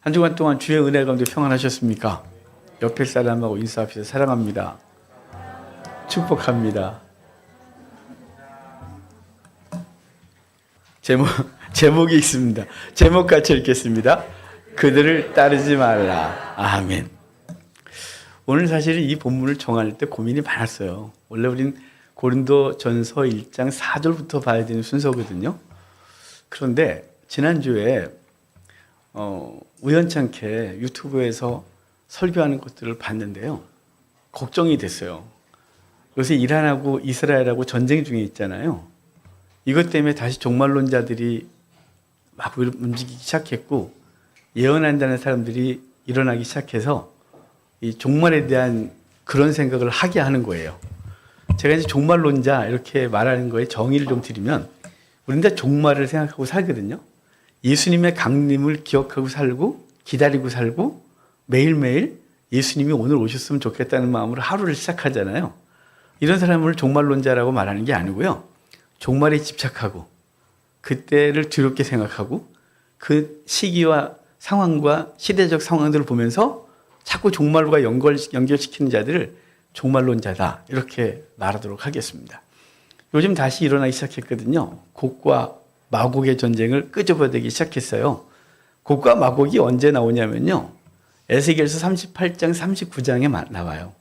한 주간 동안 주의 은혜 가운데 평안하셨습니까? 옆에 사람하고 인사합시다. 사랑합니다. 축복합니다. 제목이 있습니다. 제목 같이 읽겠습니다. 그들을 따르지 말라. 아멘. 오늘 사실 이 본문을 정할 때 고민이 많았어요. 원래 우린 고린도전서 1장 4절부터 봐야 되는 순서거든요. 그런데 지난주에 우연찮게 유튜브에서 설교하는 것들을 봤는데요. 걱정이 됐어요. 요새 이란하고 이스라엘하고 전쟁 중에 있잖아요. 이것 때문에 다시 종말론자들이 막 움직이기 시작했고 예언한다는 사람들이 일어나기 시작해서 이 종말에 대한 그런 생각을 하게 하는 거예요. 제가 이제 종말론자 이렇게 말하는 거에 정의를 좀 드리면 우리는 다 종말을 생각하고 살거든요. 예수님의 강림을 기억하고 살고 기다리고 살고 매일매일 예수님이 오늘 오셨으면 좋겠다는 마음으로 하루를 시작하잖아요. 이런 사람을 종말론자라고 말하는 게 아니고요. 종말에 집착하고 그때를 두렵게 생각하고 그 시기와 상황과 시대적 상황들을 보면서 자꾸 종말과 연결시키는 자들을 종말론자다 이렇게 말하도록 하겠습니다. 요즘 다시 일어나기 시작했거든요. 곡과 마곡의 전쟁을 끄집어내기 시작했어요. 곡과 마곡이 언제 나오냐면요. 에스겔서 38장 39장에 나와요.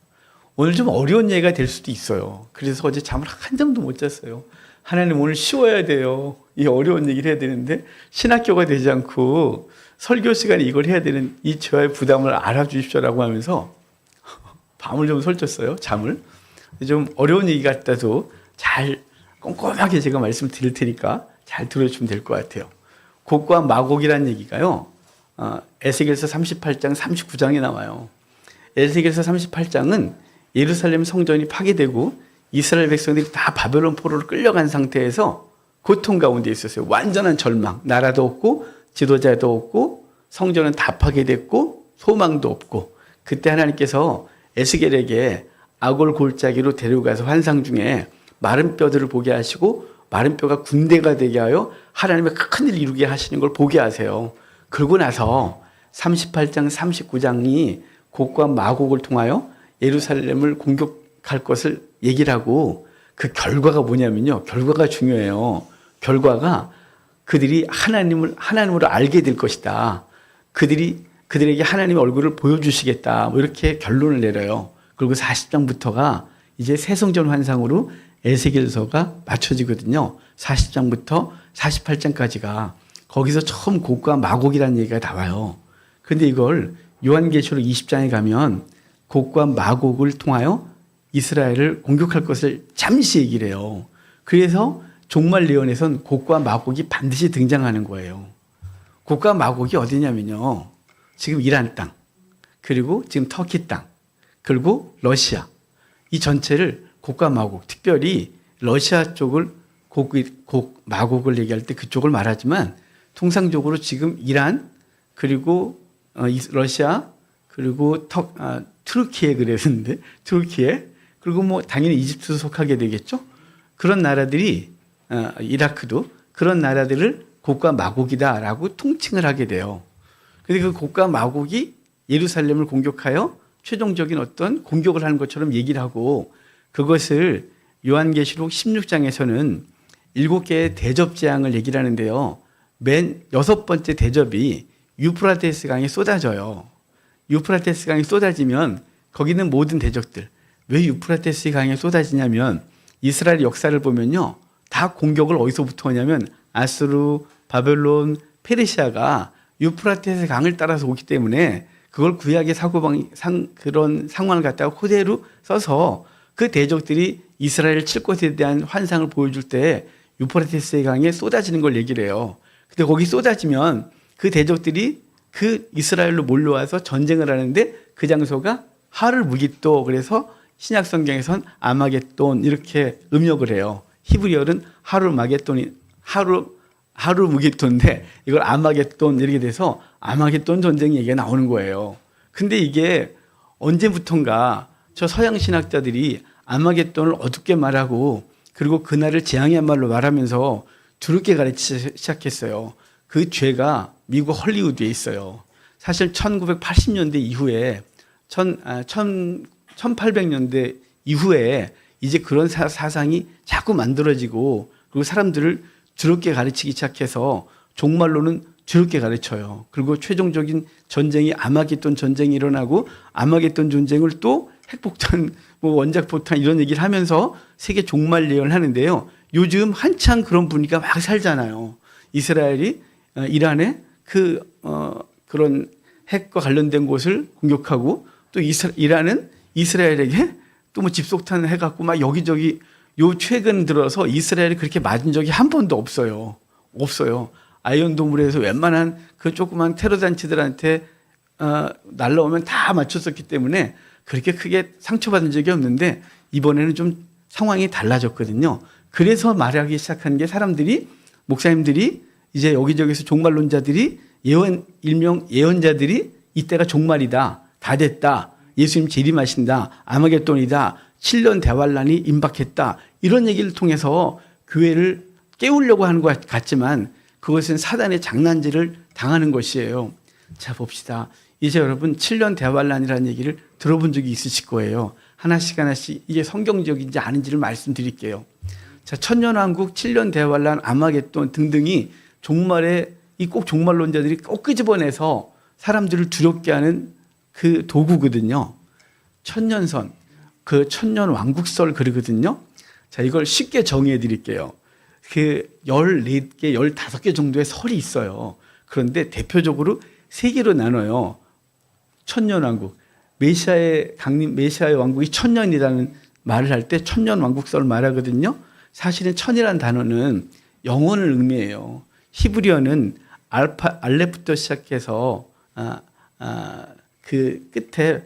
오늘 좀 어려운 얘기가 될 수도 있어요. 그래서 어제 잠을 한 잠도 못 잤어요. 하나님 오늘 쉬워야 돼요. 이 어려운 얘기를 해야 되는데 신학교가 되지 않고 설교 시간에 이걸 해야 되는 이 저의 부담을 알아주십시오라고 하면서 밤을 좀 설쳤어요. 잠을. 좀 어려운 얘기 같아도 잘 꼼꼼하게 제가 말씀 드릴 테니까 잘 들어주시면 될 것 같아요. 곡과 마곡이라는 얘기가요. 에스겔서 38장 39장에 나와요. 에스겔서 38장은 예루살렘 성전이 파괴되고 이스라엘 백성들이 다 바벨론 포로로 끌려간 상태에서 고통 가운데 있었어요. 완전한 절망. 나라도 없고 지도자도 없고 성전은 다 파괴됐고 소망도 없고 그때 하나님께서 에스겔에게 아골 골짜기로 데려가서 환상 중에 마른 뼈들을 보게 하시고 마른 뼈가 군대가 되게 하여 하나님의 큰일 이루게 하시는 걸 보게 하세요. 그러고 나서 38장 39장이 곡과 마곡을 통하여 예루살렘을 공격할 것을 얘기를 하고 그 결과가 뭐냐면요. 결과가 중요해요. 결과가 그들이 하나님으로 알게 될 것이다. 그들에게 하나님의 얼굴을 보여주시겠다. 뭐 이렇게 결론을 내려요. 그리고 40장부터가 이제 새성전 환상으로 에스겔서가 맞춰지거든요. 40장부터 48장까지가 거기서 처음 곡과 마곡이라는 얘기가 나와요. 그런데 이걸 요한계시록 20장에 가면 곡과 마곡을 통하여 이스라엘을 공격할 것을 잠시 얘기를 해요. 그래서 종말 예언에선 곡과 마곡이 반드시 등장하는 거예요. 곡과 마곡이 어디냐면요. 지금 이란 땅, 그리고 지금 터키 땅, 그리고 러시아. 이 전체를 곡과 마곡, 특별히 러시아 쪽을 마곡을 얘기할 때 그쪽을 말하지만 통상적으로 지금 이란, 그리고 러시아, 그리고 트루키에 그랬는데, 트루키에, 그리고 뭐 당연히 이집트도 속하게 되겠죠? 그런 나라들이, 이라크도 그런 나라들을 곡과 마곡이다라고 통칭을 하게 돼요. 근데 그 곡과 마곡이 예루살렘을 공격하여 최종적인 어떤 공격을 하는 것처럼 얘기를 하고 그것을 요한계시록 16장에서는 7개의 대접 재앙을 얘기를 하는데요. 맨 6번째 대접이 유프라테스 강에 쏟아져요. 유프라테스 강에 쏟아지면 거기 있는 모든 대적들. 왜 유프라테스 강에 쏟아지냐면 이스라엘 역사를 보면요. 다 공격을 어디서부터 오냐면 아수르, 바벨론, 페르시아가 유프라테스 강을 따라서 오기 때문에 그걸 구약의 그런 상황을 갖다가 그대로 써서 그 대적들이 이스라엘을 칠 것에 대한 환상을 보여줄 때 유프라테스 강에 쏟아지는 걸 얘기를 해요. 근데 거기 쏟아지면 그 대적들이 그 이스라엘로 몰려와서 전쟁을 하는데 그 장소가 하를 무깃도 그래서 신약 성경에선 아마겟돈 이렇게 음역을 해요. 히브리어는 하루 무깃돈인데 이걸 아마겟돈 이렇게 돼서 아마겟돈 전쟁 얘기가 나오는 거예요. 근데 이게 언제부턴가 저 서양 신학자들이 아마겟돈을 어둡게 말하고 그리고 그날을 재앙의 말로 말하면서 두렵게 가르치기 시작했어요. 그 죄가 미국 헐리우드에 있어요. 사실 1980년대 이후에 1800년대 이후에 이제 그런 사상이 자꾸 만들어지고 그리고 사람들을 더럽게 가르치기 시작해서 종말론은 더럽게 가르쳐요. 그리고 최종적인 전쟁이 아마겟돈 전쟁이 일어나고 아마겟돈 전쟁을 또 핵폭탄, 뭐 원자폭탄 이런 얘기를 하면서 세계 종말 예언을 하는데요. 요즘 한창 그런 분위기가 막 살잖아요. 이스라엘이 이란에 그런 핵과 관련된 곳을 공격하고 또 이란은 이스라엘에게 또 뭐 집속탄을 해갖고 막 여기저기 요 최근 들어서 이스라엘이 그렇게 맞은 적이 한 번도 없어요. 없어요. 아이언도물에서 웬만한 그 조그만 테러 단체들한테 날라오면 다 맞췄었기 때문에 그렇게 크게 상처받은 적이 없는데 이번에는 좀 상황이 달라졌거든요. 그래서 말하기 시작한 게 사람들이 목사님들이 이제 여기저기서 종말론자들이 일명 예언자들이 이때가 종말이다. 다 됐다. 예수님 재림하신다. 아마겟돈이다. 7년 대환란이 임박했다. 이런 얘기를 통해서 교회를 깨우려고 하는 것 같지만 그것은 사단의 장난질을 당하는 것이에요. 자, 봅시다. 이제 여러분 7년 대환란이라는 얘기를 들어본 적이 있으실 거예요. 하나씩 이게 성경적인지 아닌지를 말씀드릴게요. 자, 천년왕국, 7년 대환란, 아마겟돈 등등이 종말에 이 꼭 종말론자들이 꼭 끄집어내서 사람들을 두렵게 하는 그 도구거든요. 천년선, 그 천년왕국설 그러거든요. 자, 이걸 쉽게 정의해 드릴게요. 그 14개, 15개 정도의 설이 있어요. 그런데 대표적으로 3개로 나눠요. 천년왕국. 메시아의 왕국이 천년이라는 말을 할 때 천년왕국설을 말하거든요. 사실은 천이라는 단어는 영원을 의미해요. 히브리어는 알렙부터 시작해서 그 끝에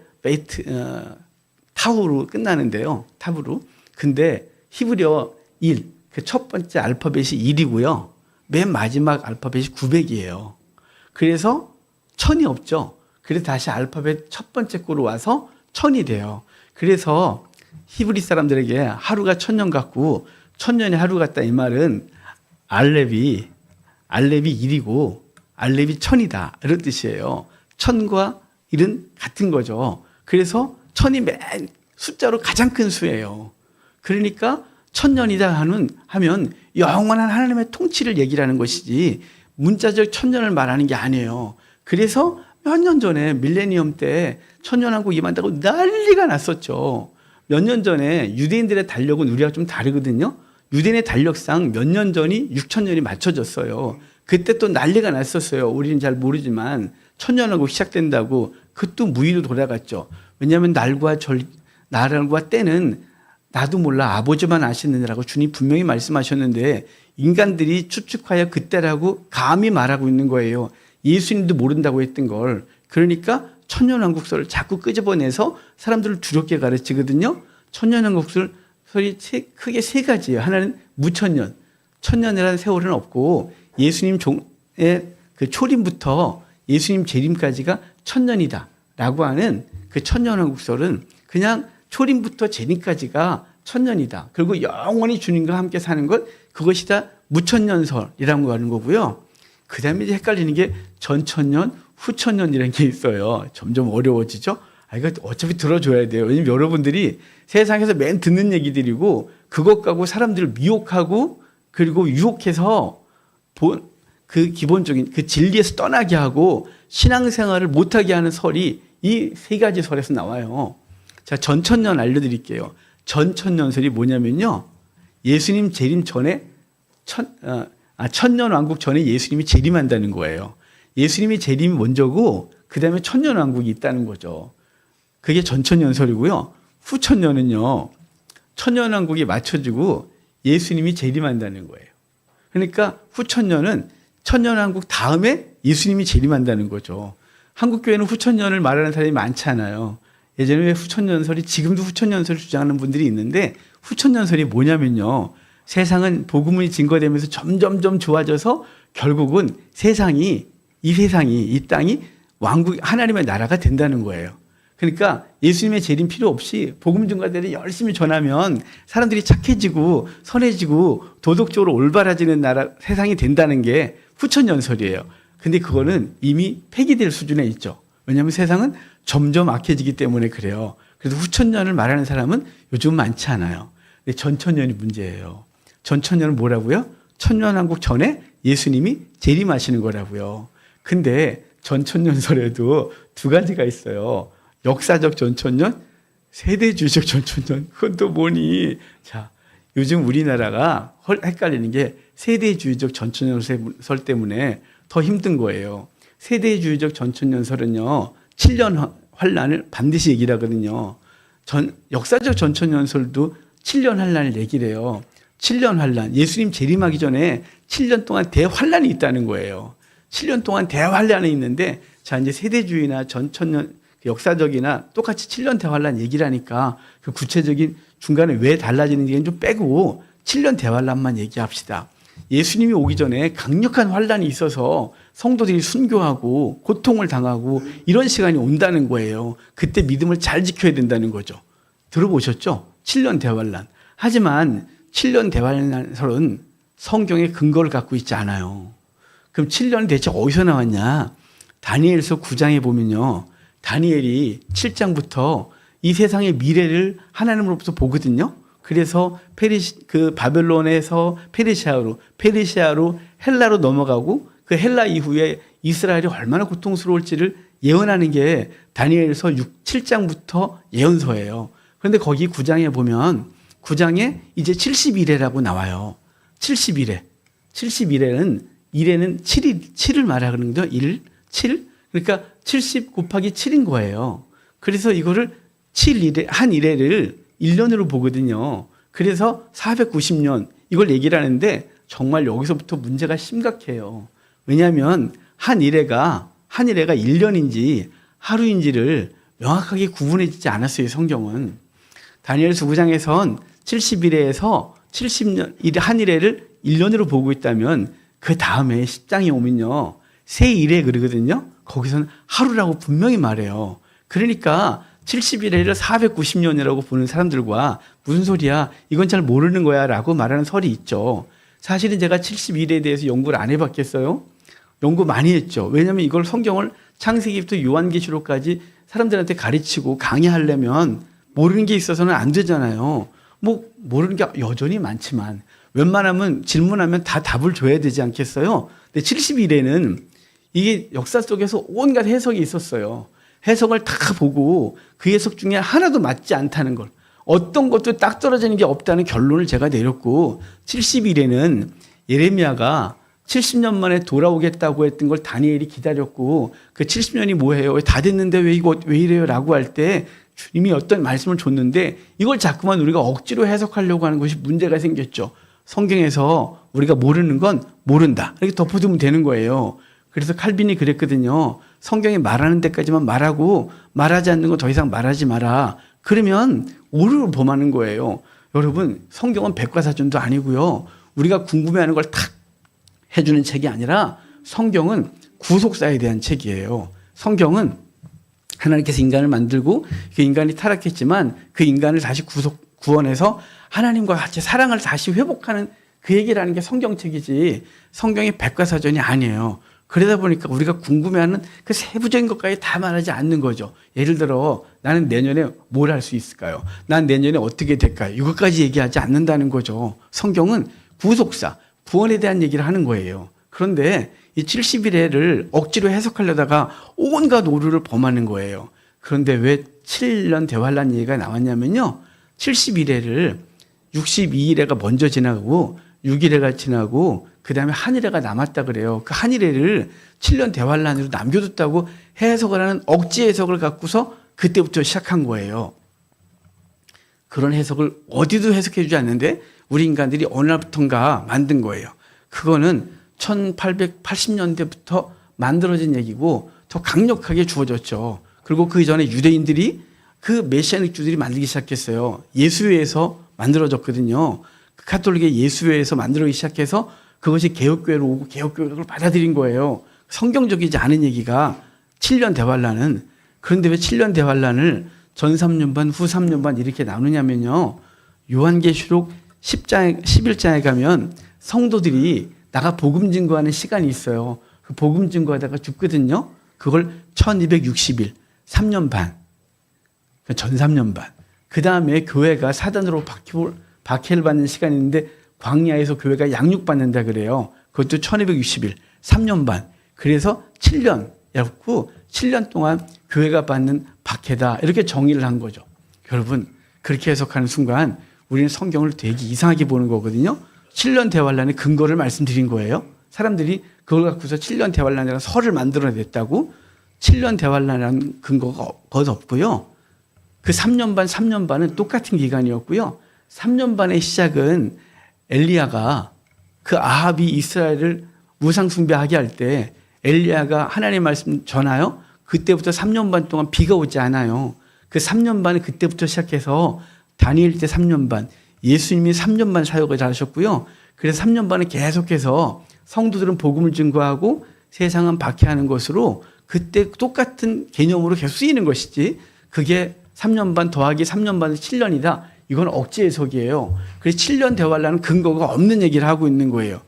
타우로 끝나는데요. 타브로. 근데 히브리어 1, 그 첫 번째 알파벳이 1이고요. 맨 마지막 알파벳이 900이에요. 그래서 천이 없죠. 그래서 다시 알파벳 첫 번째 거로 와서 천이 돼요. 그래서 히브리 사람들에게 하루가 천년 같고 천년이 하루 같다 이 말은 알렙이 1이고 알렙이 천이다 이런 뜻이에요. 천과 1은 같은 거죠. 그래서 천이 맨 숫자로 가장 큰 수예요. 그러니까 천년이다 하면 영원한 하나님의 통치를 얘기를 하는 것이지 문자적 천년을 말하는 게 아니에요. 그래서 몇 년 전에 밀레니엄 때 천년왕국 임한다고 난리가 났었죠. 몇 년 전에 유대인들의 달력은 우리가 좀 다르거든요. 유대인의 달력상 몇 년 전이 6천년이 맞춰졌어요. 그때 또 난리가 났었어요. 우리는 잘 모르지만 천년왕국 시작된다고 그것도 무의로 돌아갔죠. 왜냐하면 날과 때는 나도 몰라 아버지만 아시느냐라고 주님 분명히 말씀하셨는데 인간들이 추측하여 그때라고 감히 말하고 있는 거예요. 예수님도 모른다고 했던 걸. 그러니까 천년왕국설을 자꾸 끄집어내서 사람들을 두렵게 가르치거든요. 천년왕국설이 크게 3가지예요. 하나는 무천년. 천년이라는 세월은 없고 예수님 종의 그 초림부터 예수님 재림까지가 천년이다 라고 하는 그 천년왕국설은 그냥 초림부터 재림까지가 천년이다. 그리고 영원히 주님과 함께 사는 것 그것이 다 무천년설이라고 하는 거고요. 그 다음에 이제 헷갈리는 게 전천년, 후천년이라는 게 있어요. 점점 어려워지죠. 이거 어차피 들어줘야 돼요. 왜냐면 여러분들이 세상에서 맨 듣는 얘기들이고 그것 갖고 사람들을 미혹하고 그리고 유혹해서 그 기본적인 그 진리에서 떠나게 하고 신앙생활을 못하게 하는 설이 이 3가지 설에서 나와요. 자, 전천년 알려드릴게요. 전천년설이 뭐냐면요. 예수님 재림 전에 천년왕국 전에 예수님이 재림한다는 거예요. 예수님이 재림이 먼저고 그 다음에 천년왕국이 있다는 거죠. 그게 전천년설이고요. 후천년은요. 천년왕국이 맞춰지고 예수님이 재림한다는 거예요. 그러니까 후천년은 천년왕국 다음에 예수님이 재림한다는 거죠. 한국교회는 후천년을 말하는 사람이 많지 않아요. 예전에 후천년설이 지금도 후천년설을 주장하는 분들이 있는데 후천년설이 뭐냐면요. 세상은 복음이 증거되면서 점점점 좋아져서 결국은 이 땅이 왕국 하나님의 나라가 된다는 거예요. 그러니까 예수님의 재림 필요 없이 복음 증거대로 열심히 전하면 사람들이 착해지고 선해지고 도덕적으로 올바라지는 나라 세상이 된다는 게 후천년설이에요. 근데 그거는 이미 폐기될 수준에 있죠. 왜냐하면 세상은 점점 악해지기 때문에 그래요. 그래서 후천년을 말하는 사람은 요즘 많지 않아요. 근데 전천년이 문제예요. 전천년은 뭐라고요? 천년왕국 전에 예수님이 재림하시는 거라고요. 근데 전천년설에도 두 가지가 있어요. 역사적 전천년, 세대주의적 전천년. 그건 또 뭐니? 자, 요즘 우리나라가 헷갈리는 게 세대주의적 전천년설 때문에 더 힘든 거예요. 세대주의적 전천년설은요, 7년 환란을 반드시 얘기를 하거든요. 역사적 전천년설도 7년 환란을 얘기를 해요. 7년 환란. 예수님 재림하기 전에 7년 동안 대환란이 있다는 거예요. 7년 동안 대환란이 있는데, 자, 이제 세대주의나 전천년, 역사적이나 똑같이 7년 대환란 얘기를 하니까 그 구체적인 중간에 왜 달라지는지는 좀 빼고 7년 대환란만 얘기합시다. 예수님이 오기 전에 강력한 환란이 있어서 성도들이 순교하고 고통을 당하고 이런 시간이 온다는 거예요. 그때 믿음을 잘 지켜야 된다는 거죠. 들어보셨죠? 7년 대환란. 하지만 7년 대환란설은 성경의 근거를 갖고 있지 않아요. 그럼 7년이 대체 어디서 나왔냐? 다니엘서 9장에 보면요. 다니엘이 7장부터 이 세상의 미래를 하나님으로부터 보거든요. 그래서 바벨론에서 페르시아로 헬라로 넘어가고 그 헬라 이후에 이스라엘이 얼마나 고통스러울지를 예언하는 게 다니엘서 7장부터 예언서예요. 그런데 거기 9장에 보면 9장에 이제 70일에라고 나와요. 70일에. 71에는 7을 말하거든요. 7. 그러니까 70 곱하기 7인 거예요. 그래서 이거를 한 일회를 1년으로 보거든요. 그래서 490년 이걸 얘기를 하는데 정말 여기서부터 문제가 심각해요. 왜냐하면 한 일회가 1년인지 하루인지를 명확하게 구분해지지 않았어요. 성경은. 다니엘서 9장에선 70일에서 70년 한 일회를 1년으로 보고 있다면 그 다음에 10장에 오면요. 세 일회 그러거든요. 거기서는 하루라고 분명히 말해요. 그러니까 70일에를 490년이라고 보는 사람들과 무슨 소리야? 이건 잘 모르는 거야 라고 말하는 설이 있죠. 사실은 제가 70일에 대해서 연구를 안 해봤겠어요? 연구 많이 했죠. 왜냐하면 이걸 성경을 창세기부터 요한계시록까지 사람들한테 가르치고 강의하려면 모르는 게 있어서는 안 되잖아요. 모르는 게 여전히 많지만 웬만하면 질문하면 다 답을 줘야 되지 않겠어요? 근데 70일에는 이게 역사 속에서 온갖 해석이 있었어요. 해석을 다 보고 그 해석 중에 하나도 맞지 않다는 걸, 어떤 것도 딱 떨어지는 게 없다는 결론을 제가 내렸고, 70일에는 예레미야가 70년 만에 돌아오겠다고 했던 걸 다니엘이 기다렸고, 그 70년이 뭐예요? 다 됐는데 왜 이래요? 라고 할 때 주님이 어떤 말씀을 줬는데 이걸 자꾸만 우리가 억지로 해석하려고 하는 것이 문제가 생겼죠. 성경에서 우리가 모르는 건 모른다, 이렇게 덮어두면 되는 거예요. 그래서 칼빈이 그랬거든요. 성경이 말하는 데까지만 말하고 말하지 않는 거 더 이상 말하지 마라. 그러면 오류를 범하는 거예요. 여러분, 성경은 백과사전도 아니고요. 우리가 궁금해하는 걸 탁 해주는 책이 아니라 성경은 구속사에 대한 책이에요. 성경은 하나님께서 인간을 만들고 그 인간이 타락했지만 그 인간을 다시 구원해서 하나님과 같이 사랑을 다시 회복하는 그 얘기를 하는 게 성경책이지 성경의 백과사전이 아니에요. 그러다 보니까 우리가 궁금해하는 그 세부적인 것까지 다 말하지 않는 거죠. 예를 들어 나는 내년에 뭘 할 수 있을까요? 난 내년에 어떻게 될까요? 이것까지 얘기하지 않는다는 거죠. 성경은 구속사, 구원에 대한 얘기를 하는 거예요. 그런데 이 70일에를 억지로 해석하려다가 온갖 오류를 범하는 거예요. 그런데 왜 7년 대환란 얘기가 나왔냐면요. 70일에를 62일에가 먼저 지나가고 6일에가 지나고 그 다음에 한일회가 남았다 그래요. 그 한일회를 7년 대환란으로 남겨뒀다고 해석을 하는 억지 해석을 갖고서 그때부터 시작한 거예요. 그런 해석을 어디도 해석해주지 않는데 우리 인간들이 어느 날부턴가 만든 거예요. 그거는 1880년대부터 만들어진 얘기고 더 강력하게 주어졌죠. 그리고 그 이전에 유대인들이 그 메시아닉주들이 만들기 시작했어요. 예수회에서 만들어졌거든요. 그 카톨릭의 예수회에서 만들어지기 시작해서 그것이 개혁교회로 오고 개혁교회를 받아들인 거예요. 성경적이지 않은 얘기가 7년 대환란은. 그런데 왜 7년 대환란을 전 3년반 후 3년반 이렇게 나누냐면요. 요한계시록 10장, 11장에 가면 성도들이 나가 복음 증거하는 시간이 있어요. 그 복음 증거하다가 죽거든요. 그걸 1260일, 3년 반, 전 3년 반. 그 다음에 교회가 사단으로 박해를 받는 시간이 있는데 광야에서 교회가 양육받는다 그래요. 그것도 1260일, 3년 반. 그래서 7년이었고 7년 동안 교회가 받는 박해다. 이렇게 정의를 한 거죠. 여러분, 그렇게 해석하는 순간 우리는 성경을 되게 이상하게 보는 거거든요. 7년 대환란의 근거를 말씀드린 거예요. 사람들이 그걸 갖고서 7년 대환란이라는 설을 만들어냈다고. 7년 대환란이라는 근거가 거의 없고요. 그 3년 반, 3년 반은 똑같은 기간이었고요. 3년 반의 시작은 엘리야가 그 아합이 이스라엘을 우상 숭배하게 할 때 엘리야가 하나님의 말씀 전하여 그때부터 3년 반 동안 비가 오지 않아요. 그 3년 반은 그때부터 시작해서 다니엘 때 3년 반, 예수님이 3년 반 사역을 하셨고요. 그래서 3년 반은 계속해서 성도들은 복음을 증거하고 세상은 박해하는 것으로 그때 똑같은 개념으로 계속 쓰이는 것이지 그게 3년 반 더하기 3년 반은 7년이다. 이건 억지 해석이에요. 그래서 7년 대환란은 근거가 없는 얘기를 하고 있는 거예요.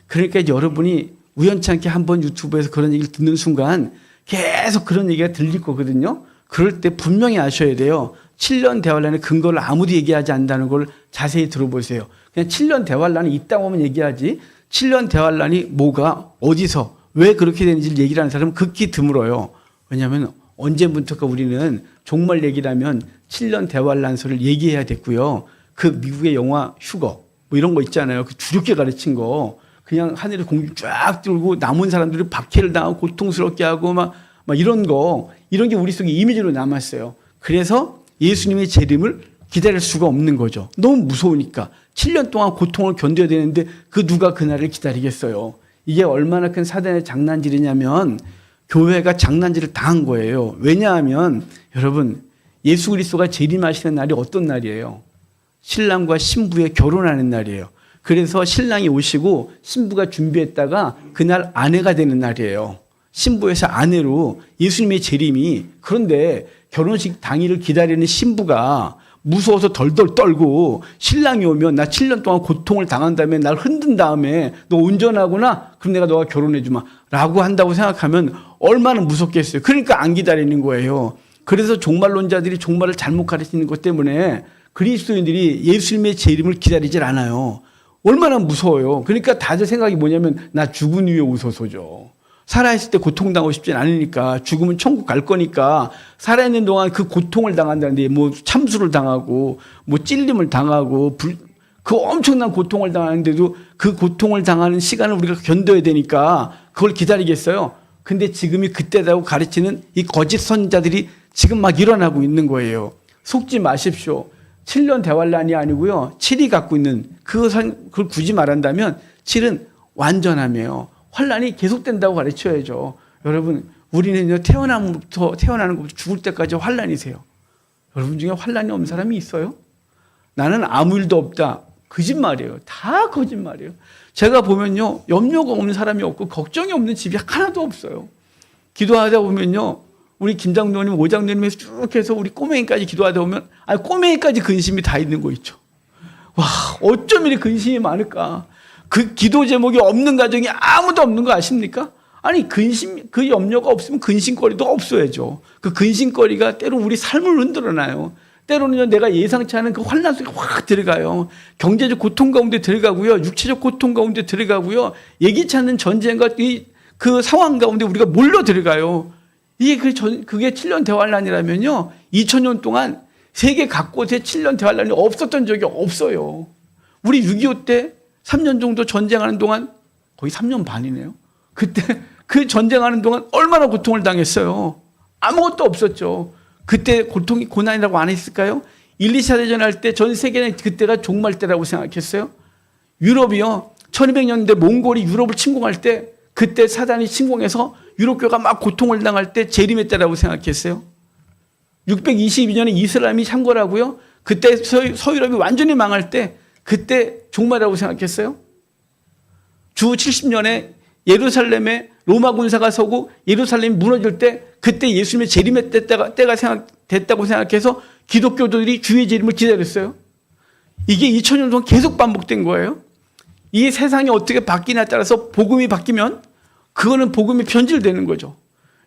그러니까 여러분이 우연치 않게 한번 유튜브에서 그런 얘기를 듣는 순간 계속 그런 얘기가 들릴 거거든요. 그럴 때 분명히 아셔야 돼요. 7년 대환란의 근거를 아무도 얘기하지 않는다는 걸 자세히 들어보세요. 그냥 7년 대환란이 있다고 하면 얘기하지 7년 대환란이 뭐가 어디서 왜 그렇게 되는지를 얘기를 하는 사람은 극히 드물어요. 왜냐하면 언제부터가 우리는 종말 얘기라면 7년 대환란설을 얘기해야 됐고요. 그 미국의 영화 휴거 뭐 이런 거 있잖아요. 그 주렵게 가르친 거 그냥 하늘에 공기 쫙 들고 남은 사람들이 박해를 당하고 고통스럽게 하고 막 이런 게 우리 속에 이미지로 남았어요. 그래서 예수님의 재림을 기다릴 수가 없는 거죠. 너무 무서우니까 7년 동안 고통을 견뎌야 되는데 그 누가 그날을 기다리겠어요. 이게 얼마나 큰 사단의 장난질이냐면 교회가 장난질을 당한 거예요. 왜냐하면 여러분 예수 그리스도가 재림하시는 날이 어떤 날이에요? 신랑과 신부의 결혼하는 날이에요. 그래서 신랑이 오시고 신부가 준비했다가 그날 아내가 되는 날이에요. 신부에서 아내로 예수님의 재림이. 그런데 결혼식 당일을 기다리는 신부가 무서워서 덜덜 떨고 신랑이 오면 나 7년 동안 고통을 당한 다음에 날 흔든 다음에 너 온전하구나? 그럼 내가 너가 결혼해 주마 라고 한다고 생각하면 얼마나 무섭겠어요. 그러니까 안 기다리는 거예요. 그래서 종말론자들이 종말을 잘못 가르치는 것 때문에 그리스도인들이 예수님의 재림을 기다리질 않아요. 얼마나 무서워요. 그러니까 다들 생각이 뭐냐면 나 죽은 후에 오소서죠. 살아있을 때 고통당하고 싶진 않으니까 죽으면 천국 갈 거니까 살아있는 동안 그 고통을 당한다는데 뭐 참수를 당하고 뭐 찔림을 당하고 그 엄청난 고통을 당하는데도 그 고통을 당하는 시간을 우리가 견뎌야 되니까 그걸 기다리겠어요. 근데 지금이 그때라고 가르치는 이 거짓 선자들이 지금 막 일어나고 있는 거예요. 속지 마십시오. 7년 대환란이 아니고요. 7이 갖고 있는 그걸 굳이 말한다면 7은 완전함이에요. 환란이 계속된다고 가르쳐야죠. 여러분 우리는요 태어나는 것부터 죽을 때까지 환란이세요. 여러분 중에 환란이 없는 사람이 있어요? 나는 아무 일도 없다. 거짓말이에요. 다 거짓말이에요. 제가 보면요 염려가 없는 사람이 없고 걱정이 없는 집이 하나도 없어요. 기도하다 보면요 우리 김장로님, 오장로님에서 쭉 해서 우리 꼬맹이까지 기도하다 보면 꼬맹이까지 근심이 다 있는 거 있죠. 와 어쩜 이렇게 근심이 많을까. 그 기도 제목이 없는 가정이 아무도 없는 거 아십니까? 아니 그 염려가 없으면 근심거리도 없어야죠. 그 근심거리가 때로 우리 삶을 흔들어놔요. 때로는요 내가 예상치 않은 그 환난 속에 확 들어가요. 경제적 고통 가운데 들어가고요. 육체적 고통 가운데 들어가고요. 예기치 않는 전쟁과 그 상황 가운데 우리가 몰려 들어가요. 이게 그게 7년 대환란이라면요. 2000년 동안 세계 각곳에 7년 대환란이 없었던 적이 없어요. 우리 6.25 때 3년 정도 전쟁하는 동안 거의 3년 반이네요. 그때 그 전쟁하는 동안 얼마나 고통을 당했어요. 아무것도 없었죠. 그때 고난이라고 안 했을까요? 1, 2차 대전 할 때 전 세계는 그때가 종말 때라고 생각했어요. 유럽이요. 1200년대 몽골이 유럽을 침공할 때 그때 사단이 침공해서 유럽교가 막 고통을 당할 때 재림의 때라고 생각했어요. 622년에 이슬람이 창궐하고요. 그때 서유럽이 완전히 망할 때 그때 종말이라고 생각했어요. 주 70년에 예루살렘에 로마 군사가 서고 예루살렘이 무너질 때 그때 예수님의 재림의 때가 됐다고 생각해서 기독교들이 주의 재림을 기다렸어요. 이게 2000년 동안 계속 반복된 거예요. 이 세상이 어떻게 바뀌냐에 따라서 복음이 바뀌면 그거는 복음이 변질되는 거죠.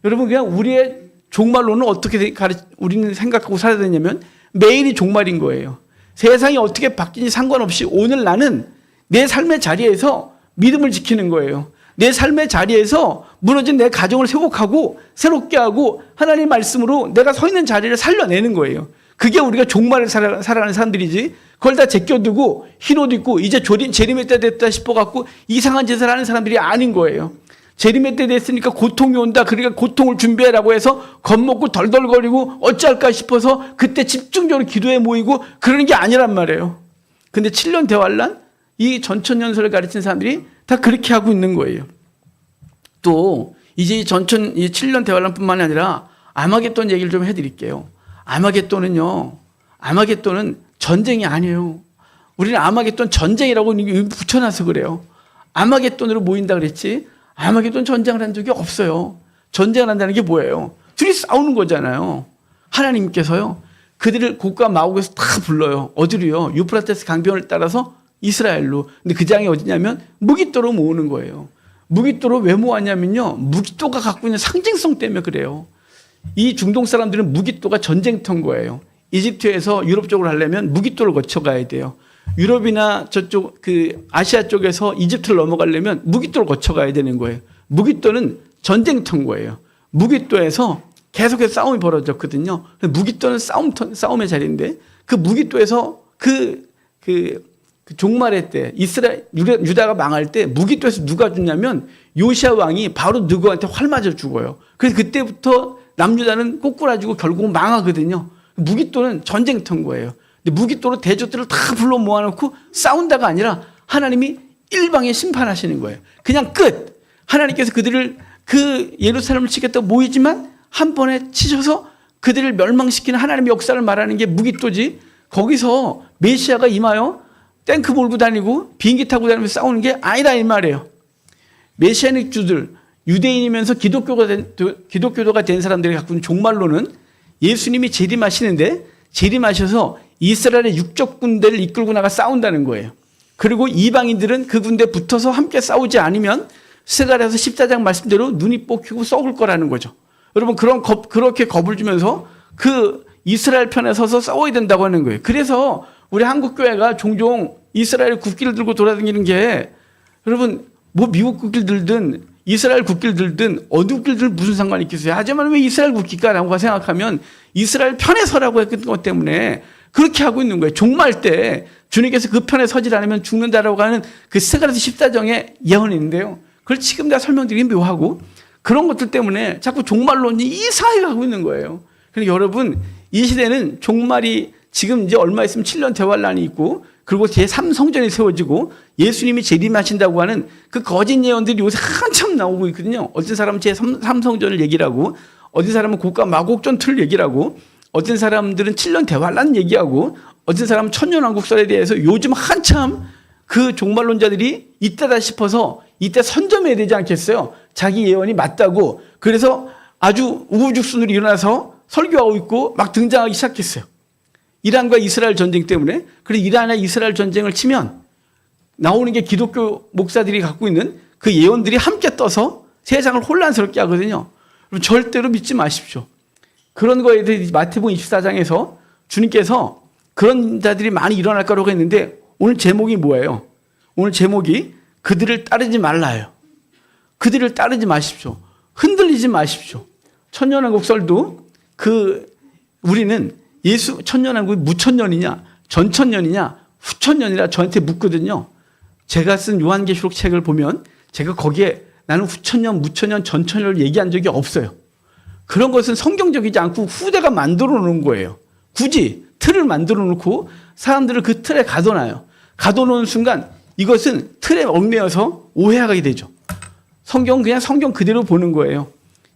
여러분, 그냥 우리의 종말론은 어떻게 우리는 생각하고 살아야 되냐면 매일이 종말인 거예요. 세상이 어떻게 바뀌는지 상관없이 오늘 나는 내 삶의 자리에서 믿음을 지키는 거예요. 내 삶의 자리에서 무너진 내 가정을 회복하고 새롭게 하고 하나님 말씀으로 내가 서 있는 자리를 살려내는 거예요. 그게 우리가 종말을 살아가는 사람들이지, 그걸 다 제껴두고 흰 옷 입고 이제 재림의 때 됐다 싶어갖고 이상한 짓을 하는 사람들이 아닌 거예요. 재림의 때 됐으니까 고통이 온다, 그러니까 고통을 준비해라고 해서 겁먹고 덜덜거리고 어찌할까 싶어서 그때 집중적으로 기도에 모이고 그러는 게 아니란 말이에요. 근데 7년 대환란, 이 전천연설을 가르친 사람들이 다 그렇게 하고 있는 거예요. 또 이제 이 7년 대환란뿐만 아니라 아마겟돈 얘기를 좀 해드릴게요. 아마겟돈은 전쟁이 아니에요. 우리는 아마겟돈 전쟁이라고 붙여놔서 그래요. 아마겟돈으로 모인다 그랬지 아마겟돈 전쟁을 한 적이 없어요. 전쟁을 한다는 게 뭐예요? 둘이 싸우는 거잖아요. 하나님께서요, 그들을 곡과 마곡에서 다 불러요. 어디로요? 유프라테스 강변을 따라서 이스라엘로. 근데 그 장이 어디냐면 무깃도로 모으는 거예요. 무깃도로 왜 모았냐면요, 무깃도가 갖고 있는 상징성 때문에 그래요. 이 중동 사람들은 무깃도가 전쟁터인 거예요. 이집트에서 유럽 쪽으로 하려면 무깃도를 거쳐가야 돼요. 유럽이나 저쪽 아시아 쪽에서 이집트를 넘어가려면 무깃도를 거쳐가야 되는 거예요. 무깃도는 전쟁터인 거예요. 무깃도에서 계속해서 싸움이 벌어졌거든요. 무깃도는 싸움의 자리인데, 그 무깃도에서 그 종말의 때 유다가 망할 때 무깃도에서 누가 죽냐면 요시아 왕이 바로 누구한테 활 맞아 죽어요. 그래서 그때부터 남유다는 꼬꾸라지고 결국은 망하거든요. 무깃도는 전쟁터인 거예요. 근데 무깃도로 대적들을 다 불러 모아놓고 싸운다가 아니라 하나님이 일방에 심판하시는 거예요. 그냥 끝. 하나님께서 그들을 예루살렘을 치겠다고 모이지만 한 번에 치셔서 그들을 멸망시키는 하나님의 역사를 말하는 게 무깃도지, 거기서 메시아가 임하여 탱크 몰고 다니고 비행기 타고 다니면서 싸우는 게 아니다 이 말이에요. 메시아닉주들, 유대인이면서 기독교도가 된 사람들이 갖고 있는 종말론은 예수님이 재림하시는데 재림하셔서 이스라엘의 육적 군대를 이끌고 나가 싸운다는 거예요. 그리고 이방인들은 그 군대에 붙어서 함께 싸우지 않으면 스가랴서 14장 말씀대로 눈이 뽑히고 썩을 거라는 거죠. 여러분, 그렇게 겁을 주면서 그 이스라엘 편에 서서 싸워야 된다고 하는 거예요. 그래서 우리 한국교회가 종종 이스라엘 국기를 들고 돌아다니는 게, 여러분, 뭐 미국 국기를 들든 이스라엘 국기를 들든 어느 국기를 들든 무슨 상관이 있겠어요? 하지만 왜 이스라엘 국기가라고 생각하면 이스라엘 편에 서라고 했던 것 때문에 그렇게 하고 있는 거예요. 종말 때 주님께서 그 편에 서질 않으면 죽는다라고 하는 그 스가랴서 14장의 예언이 있는데요. 그걸 지금 다 설명드리기 묘하고, 그런 것들 때문에 자꾸 종말론이 이상하게 가고 있는 거예요. 그러니까 여러분, 이 시대는 종말이 지금 이제 얼마 있으면 7년 대환란이 있고, 그리고 제3성전이 세워지고 예수님이 재림하신다고 하는 그 거짓 예언들이 요새 한참 나오고 있거든요. 어떤 사람은 제3성전을 얘기를 하고, 어떤 사람은 곡과 마곡전투를 얘기를 하고, 어떤 사람들은 7년 대환란 얘기하고, 어떤 사람은 천년왕국설에 대해서 요즘 한참 그 종말론자들이 이때다 싶어서 이때 선점해야 되지 않겠어요? 자기 예언이 맞다고. 그래서 아주 우후죽순으로 일어나서 설교하고 있고 막 등장하기 시작했어요. 이란과 이스라엘 전쟁 때문에. 그래서 이란과 이스라엘 전쟁을 치면 나오는 게 기독교 목사들이 갖고 있는 그 예언들이 함께 떠서 세상을 혼란스럽게 하거든요. 절대로 믿지 마십시오. 그런 거에 대해 마태복음 24장에서 주님께서 그런 자들이 많이 일어날 거라고 했는데, 오늘 제목이 뭐예요? 오늘 제목이 그들을 따르지 말라요. 그들을 따르지 마십시오. 흔들리지 마십시오. 천년왕국설도 우리는 예수 천년왕국이 무천년이냐 전천년이냐 후천년이라 저한테 묻거든요. 제가 쓴 요한계시록 책을 보면 제가 거기에 나는 후천년, 무천년, 전천년을 얘기한 적이 없어요. 그런 것은 성경적이지 않고 후대가 만들어 놓은 거예요. 굳이 틀을 만들어 놓고 사람들을 그 틀에 가둬놔요. 가둬놓은 순간 이것은 틀에 얽매여서 오해하게 되죠. 성경은 그냥 성경 그대로 보는 거예요.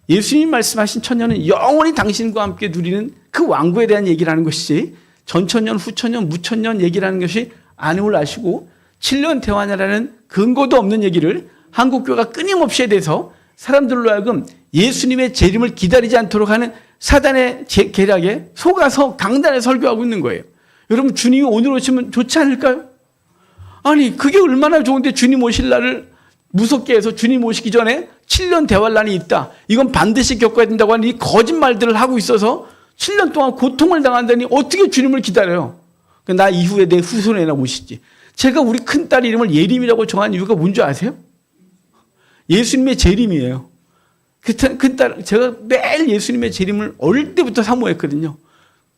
예수님 말씀하신 천년은 영원히 당신과 함께 누리는 그 왕국에 대한 얘기를 하는 것이지, 전천년, 후천년, 무천년 얘기를 하는 것이 아님을 아시고 7년 대환이라는 근거도 없는 얘기를 한국교회가 끊임없이 해 대해서 사람들로 하여금 예수님의 재림을 기다리지 않도록 하는 사단의 계략에 속아서 강단에 설교하고 있는 거예요. 여러분, 주님이 오늘 오시면 좋지 않을까요? 아니, 그게 얼마나 좋은데 주님 오실 날을 무섭게 해서 주님 오시기 전에 7년 대환란이 있다. 이건 반드시 겪어야 된다고 하는 이 거짓말들을 하고 있어서 7년 동안 고통을 당한다니 어떻게 주님을 기다려요? 나 이후에 내 후손에나 오시지. 제가 우리 큰딸 이름을 예림이라고 정한 이유가 뭔지 아세요? 예수님의 재림이에요. 큰딸, 제가 매일 예수님의 재림을 어릴 때부터 사모했거든요.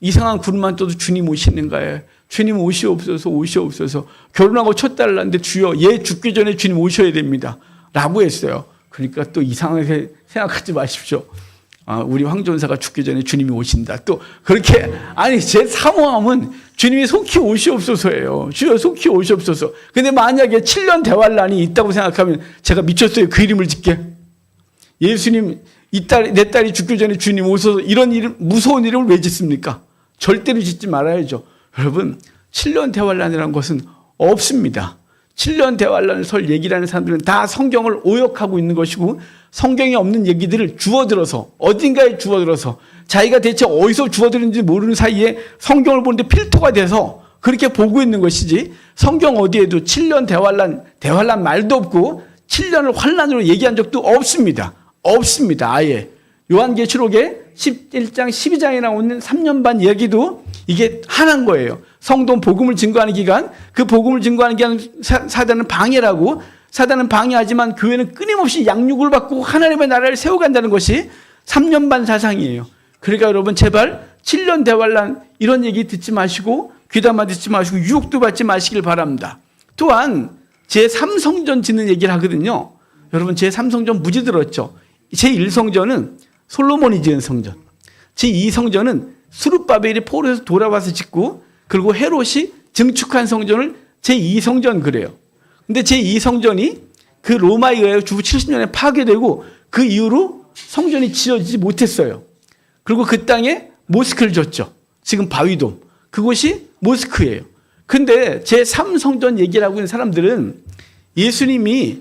이상한 구름만 떠도 주님 오시는가요? 주님 오시옵소서, 오시옵소서. 결혼하고 첫 딸을 낳는데 주여, 얘 죽기 전에 주님 오셔야 됩니다. 라고 했어요. 그러니까 또 이상하게 생각하지 마십시오. 우리 황전사가 죽기 전에 주님이 오신다. 또 그렇게, 아니, 제 사모함은 주님이 속히 오시옵소서예요. 주여 속히 오시옵소서. 근데 만약에 7년 대환란이 있다고 생각하면 제가 미쳤어요. 그 이름을 짓게. 예수님, 내 딸이 죽기 전에 주님 오셔서 이런 이름, 무서운 이름을 왜 짓습니까? 절대로 짓지 말아야죠. 여러분, 7년 대환란이라는 것은 없습니다. 7년 대환란을 설 얘기를 하는 사람들은 다 성경을 오역하고 있는 것이고 성경에 없는 얘기들을 주워들어서 어딘가에 주워들어서 자기가 대체 어디서 주워들은지 모르는 사이에 성경을 보는데 필터가 돼서 그렇게 보고 있는 것이지 성경 어디에도 7년 대환란 말도 없고 7년을 환란으로 얘기한 적도 없습니다. 없습니다. 아예. 요한계시록에 11장 12장에 나오는 3년 반 이야기도 이게 하나인 거예요. 성도 복음을 증거하는 기간, 그 복음을 증거하는 기간 사단은 방해라고, 사단은 방해하지만 교회는 끊임없이 양육을 받고 하나님의 나라를 세워간다는 것이 3년 반 사상이에요. 그러니까 여러분 제발 7년 대환란 이런 얘기 듣지 마시고 귀담아 듣지 마시고 유혹도 받지 마시길 바랍니다. 또한 제3성전 짓는 얘기를 하거든요. 여러분 제3성전 무지 들었죠. 제1성전은 솔로몬이 지은 성전, 제2성전은 스룹바벨이 포로에서 돌아와서 짓고 그리고 헤롯이 증축한 성전을 제2성전 그래요. 근데 제2성전이 그 로마에 의하여 주후 70년에 파괴되고 그 이후로 성전이 지어지지 못했어요. 그리고 그 땅에 모스크를 졌죠. 지금 바위돔. 그곳이 모스크예요. 근데 제3성전 얘기를 하고 있는 사람들은 예수님이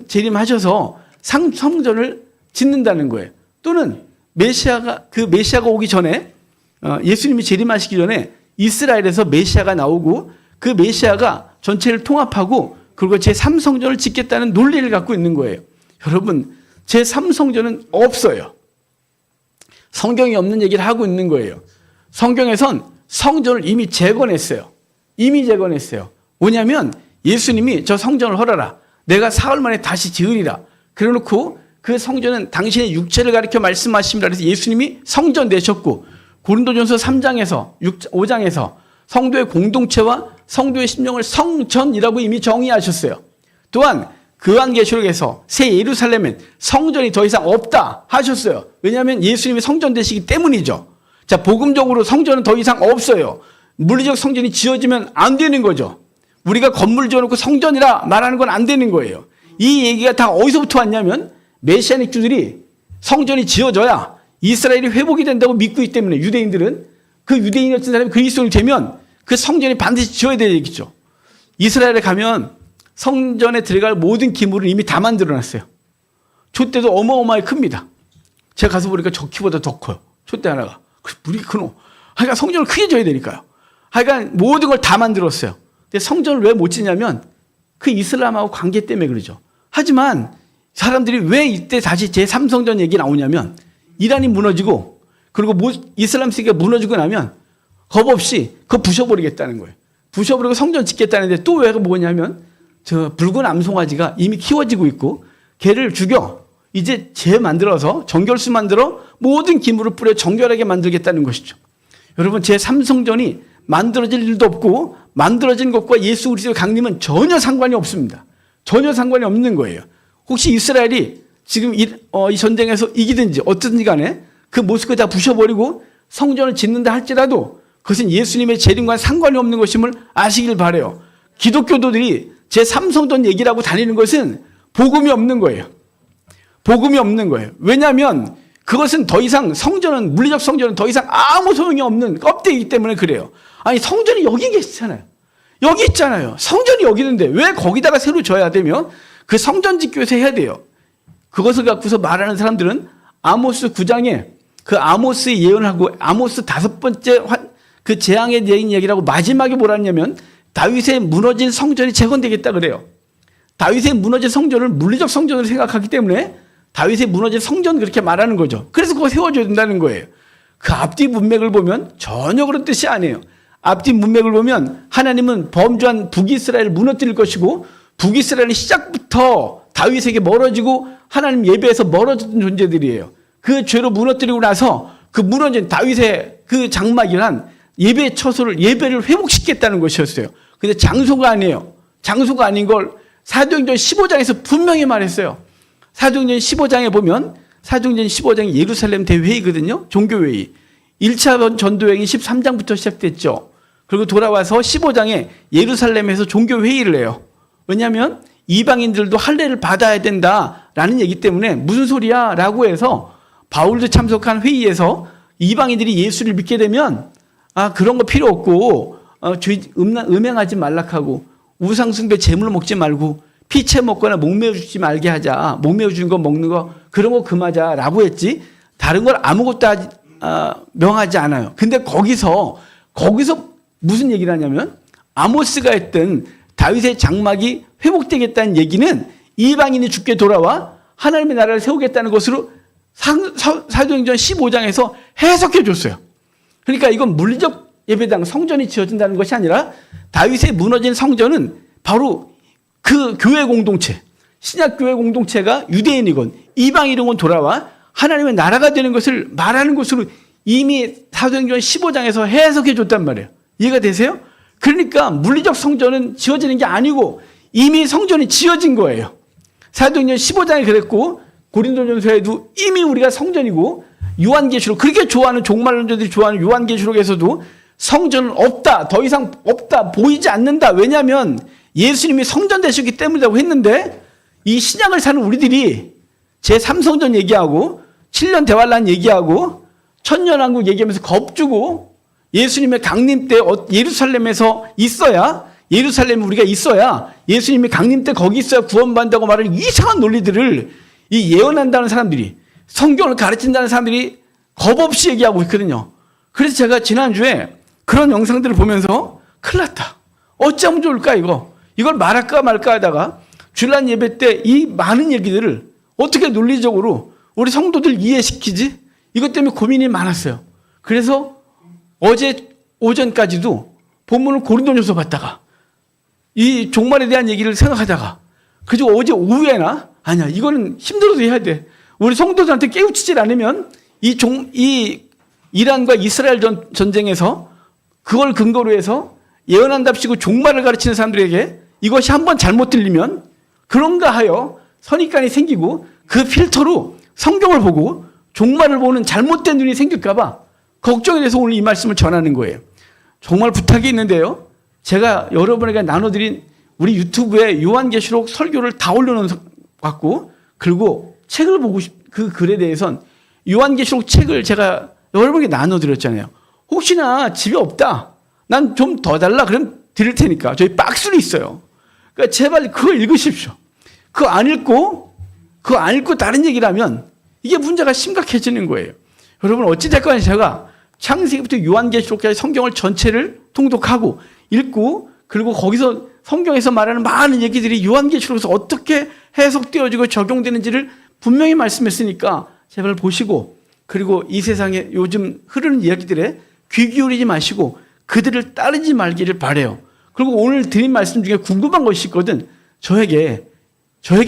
재림하셔서 성전을 짓는다는 거예요. 또는 메시아가 오기 전에 예수님이 재림하시기 전에 이스라엘에서 메시아가 나오고 그 메시아가 전체를 통합하고 그리고 제3성전을 짓겠다는 논리를 갖고 있는 거예요. 여러분 제3성전은 없어요. 성경이 없는 얘기를 하고 있는 거예요. 성경에선 성전을 이미 재건했어요. 이미 재건했어요. 뭐냐면 예수님이 저 성전을 헐어라. 내가 사흘 만에 다시 지으리라. 그래놓고 그 성전은 당신의 육체를 가리켜 말씀하십니다. 그래서 예수님이 성전 되셨고 고린도전서 3장에서 5장에서 성도의 공동체와 성도의 심령을 성전이라고 이미 정의하셨어요. 또한 요한계시록에서 새 예루살렘엔 성전이 더 이상 없다 하셨어요. 왜냐하면 예수님이 성전 되시기 때문이죠. 자, 복음적으로 성전은 더 이상 없어요. 물리적 성전이 지어지면 안 되는 거죠. 우리가 건물 지어놓고 성전이라 말하는 건 안 되는 거예요. 이 얘기가 다 어디서부터 왔냐면 메시아닉 주들이 성전이 지어져야 이스라엘이 회복이 된다고 믿고 있기 때문에 유대인들은 그 유대인이었던 사람이 그리스도인이 되면 그 성전이 반드시 지어야 되는 얘기죠. 이스라엘에 가면 성전에 들어갈 모든 기물을 이미 다 만들어놨어요. 촛대도 어마어마하게 큽니다. 제가 가서 보니까 저 키보다 더 커요. 촛대 하나가. 물이 크노. 하여간 성전을 크게 져야 되니까요. 하여간 모든 걸 다 만들었어요. 근데 성전을 왜 못 짓냐면 그 이슬람하고 관계 때문에 그러죠. 하지만 사람들이 왜 이때 다시 제3성전 얘기 나오냐면 이란이 무너지고 그리고 이슬람 세계가 무너지고 나면 겁 없이 그거 부셔버리겠다는 거예요. 부셔버리고 성전 짓겠다는데 또 왜 뭐냐면 저 붉은 암송아지가 이미 키워지고 있고 걔를 죽여 이제 만들어서 정결수 만들어 모든 기물을 뿌려 정결하게 만들겠다는 것이죠. 여러분 제3성전이 만들어질 일도 없고 만들어진 것과 예수 그리스도의 강림은 전혀 상관이 없습니다. 전혀 상관이 없는 거예요. 혹시 이스라엘이 지금 이 전쟁에서 이기든지 어떻든지 간에 그 모스크 다 부셔버리고 성전을 짓는다 할지라도 그것은 예수님의 재림과 상관이 없는 것임을 아시길 바라요. 기독교도들이 제3성전 얘기를 하고 다니는 것은 복음이 없는 거예요. 복음이 없는 거예요. 왜냐하면 그것은 더 이상 성전은 물리적 성전은 더 이상 아무 소용이 없는 껍데기이기 때문에 그래요. 아니 성전이 여기 계시잖아요. 여기 있잖아요. 성전이 여기 있는데 왜 거기다가 새로 져야 되며 그 성전 짓기 위해서 해야 돼요. 그것을 갖고서 말하는 사람들은 아모스 9장에 그 아모스의 예언하고 아모스 5번째 그 재앙에 대한 이야기라고 마지막에 뭐라 하냐면 다윗의 무너진 성전이 재건되겠다 그래요. 다윗의 무너진 성전을 물리적 성전으로 생각하기 때문에 다윗의 무너진 성전 그렇게 말하는 거죠. 그래서 그거 세워줘야 된다는 거예요. 그 앞뒤 문맥을 보면 전혀 그런 뜻이 아니에요. 앞뒤 문맥을 보면 하나님은 범죄한 북이스라엘을 무너뜨릴 것이고 북이스라엘이 시작부터 다윗에게 멀어지고 하나님 예배에서 멀어졌던 존재들이에요. 그 죄로 무너뜨리고 나서 그 무너진 다윗의 그 장막이란 예배의 처소를 예배를 회복시켰다는 것이었어요. 근데 장소가 아니에요. 장소가 아닌 걸 사도행전 15장에서 분명히 말했어요. 사도행전 15장에 보면 사도행전 15장이 예루살렘 대회의거든요. 종교회의. 1차 전도행이 13장부터 시작됐죠. 그리고 돌아와서 15장에 예루살렘에서 종교회의를 해요. 왜냐하면 이방인들도 할례를 받아야 된다라는 얘기 때문에 무슨 소리야 라고 해서 바울도 참석한 회의에서 이방인들이 예수를 믿게 되면 그런 거 필요 없고 음행하지 말락하고 우상숭배 제물 먹지 말고 피채 먹거나 목매어 주지 말게 하자. 목매어 주는 거 먹는 거 그런 거 금하자라고 했지 다른 걸 아무것도 명하지 않아요. 근데 거기서 무슨 얘기를 하냐면 아모스가 했던 다윗의 장막이 회복되겠다는 얘기는 이방인이 죽게 돌아와 하나님의 나라를 세우겠다는 것으로 사도행전 15장에서 해석해 줬어요. 그러니까 이건 물리적 예배당 성전이 지어진다는 것이 아니라 다윗의 무너진 성전은 바로 그 교회 공동체, 신약 교회 공동체가 유대인이건 이방인이건 돌아와 하나님의 나라가 되는 것을 말하는 것으로 이미 사도행전 15장에서 해석해 줬단 말이에요. 이해가 되세요? 그러니까 물리적 성전은 지어지는 게 아니고 이미 성전이 지어진 거예요. 사도행전 15장에 그랬고 고린도전서에도 이미 우리가 성전이고 요한계시록 그렇게 좋아하는 종말론자들이 좋아하는 요한계시록에서도 성전은 없다. 더 이상 없다. 보이지 않는다. 왜냐하면 예수님이 성전 되셨기 때문이라고 했는데 이 신약을 사는 우리들이 제3성전 얘기하고 7년 대환란 얘기하고 천년왕국 얘기하면서 겁주고 예수님의 강림 때 예루살렘에서 있어야 예루살렘에 우리가 있어야 예수님이 강림 때 거기 있어야 구원받는다고 말하는 이상한 논리들을 이 예언한다는 사람들이 성경을 가르친다는 사람들이 겁없이 얘기하고 있거든요. 그래서 제가 지난주에 그런 영상들을 보면서 큰일 났다. 어쩌면 좋을까 이걸 말할까 말까 하다가 주일날 예배 때 이 많은 얘기들을 어떻게 논리적으로 우리 성도들 이해시키지? 이것 때문에 고민이 많았어요. 그래서 어제 오전까지도 본문을 고린도전서 봤다가 이 종말에 대한 얘기를 생각하다가 그리고 어제 오후에나 아니야 이거는 힘들어도 해야 돼. 우리 성도들한테 깨우치질 않으면 이 이란과 이스라엘 전쟁에서 그걸 근거로 해서 예언한답시고 종말을 가르치는 사람들에게 이것이 한번 잘못 들리면 그런가 하여 선입관이 생기고 그 필터로 성경을 보고 종말을 보는 잘못된 눈이 생길까 봐 걱정이 돼서 오늘 이 말씀을 전하는 거예요. 정말 부탁이 있는데요. 제가 여러분에게 나눠드린 우리 유튜브에 요한계시록 설교를 다 올려놓은 것 같고 그리고 책을 보고 그 글에 대해선 요한계시록 책을 제가 여러분에게 나눠드렸잖아요. 혹시나 집에 없다. 난 좀 더 달라. 그럼 드릴 테니까. 저희 박스로 있어요. 그러니까 제발 그거 읽으십시오. 그거 안 읽고 다른 얘기를 하면 이게 문제가 심각해지는 거예요. 여러분 어찌됐건 제가 창세기부터 요한계시록까지 성경을 전체를 통독하고 읽고 그리고 거기서 성경에서 말하는 많은 얘기들이 요한계시록에서 어떻게 해석되어지고 적용되는지를 분명히 말씀했으니까 제발 보시고 그리고 이 세상에 요즘 흐르는 이야기들에 귀 기울이지 마시고 그들을 따르지 말기를 바라요. 그리고 오늘 드린 말씀 중에 궁금한 것이 있거든. 저에게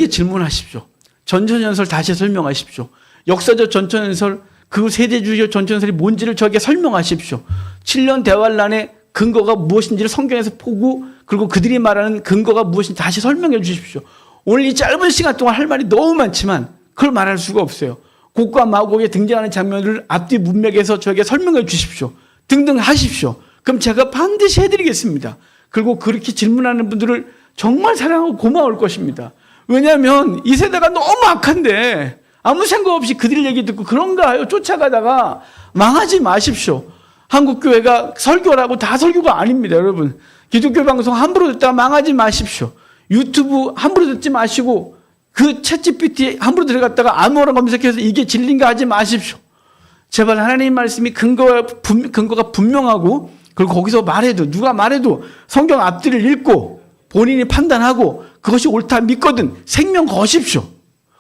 질문하십시오. 전천연설 다시 설명하십시오. 역사적 전천연설 그 세대주의적 전천연설이 뭔지를 저에게 설명하십시오. 7년 대환란의 근거가 무엇인지를 성경에서 보고 그리고 그들이 말하는 근거가 무엇인지 다시 설명해 주십시오. 오늘 이 짧은 시간 동안 할 말이 너무 많지만 그걸 말할 수가 없어요. 곡과 마곡에 등장하는 장면을 앞뒤 문맥에서 저에게 설명해 주십시오. 등등 하십시오. 그럼 제가 반드시 해드리겠습니다. 그리고 그렇게 질문하는 분들을 정말 사랑하고 고마울 것입니다. 왜냐하면 이 세대가 너무 악한데 아무 생각 없이 그들 얘기 듣고 그런가 하여 쫓아가다가 망하지 마십시오. 한국교회가 설교라고 다 설교가 아닙니다. 여러분 기독교 방송 함부로 듣다가 망하지 마십시오. 유튜브 함부로 듣지 마시고 그 챗GPT 함부로 들어갔다가 아무거나 검색해서 이게 진리인가 하지 마십시오. 제발 하나님 말씀이 근거가 분명하고 그리고 거기서 말해도 누가 말해도 성경 앞뒤를 읽고 본인이 판단하고 그것이 옳다 믿거든 생명 거십시오.